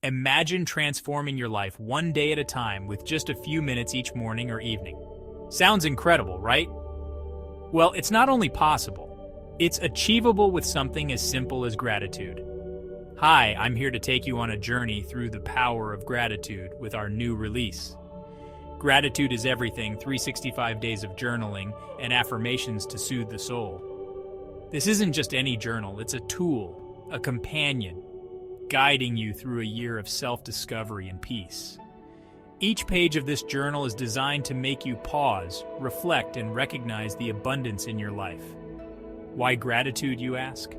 Imagine transforming your life one day at a time with just a few minutes each morning or evening. Sounds incredible, right? Well, it's not only possible, it's achievable with something as simple as gratitude. Hi, I'm here to take you on a journey through the power of gratitude with our new release. Gratitude is Everything, 365 Days of Journaling and Affirmations to Soothe the Soul. This isn't just any journal, it's a tool, a companion, guiding you through a year of self-discovery and peace. Each page of this journal is designed to make you pause, reflect, and recognize the abundance in your life. Why gratitude, you ask?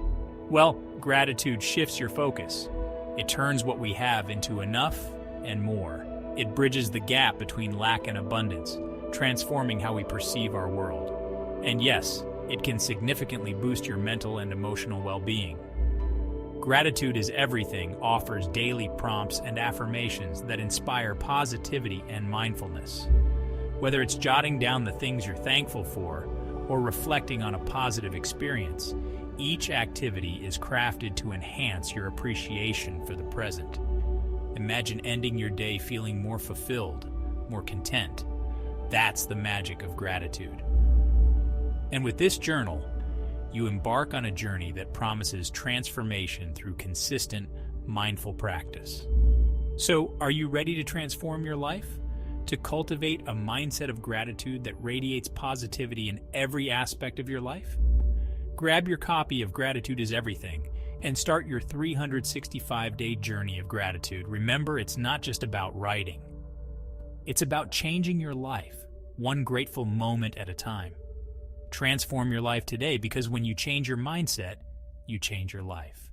Well, gratitude shifts your focus. It turns what we have into enough and more. It bridges the gap between lack and abundance, transforming how we perceive our world. And yes, it can significantly boost your mental and emotional well-being. Gratitude is Everything offers daily prompts and affirmations that inspire positivity and mindfulness. Whether it's jotting down the things you're thankful for or reflecting on a positive experience, each activity is crafted to enhance your appreciation for the present. Imagine ending your day feeling more fulfilled, more content. That's the magic of gratitude. And with this journal, you embark on a journey that promises transformation through consistent, mindful practice. So, are you ready to transform your life? To cultivate a mindset of gratitude that radiates positivity in every aspect of your life? Grab your copy of Gratitude is Everything and start your 365-day journey of gratitude. Remember, it's not just about writing. It's about changing your life, one grateful moment at a time. Transform your life today, because when you change your mindset, you change your life.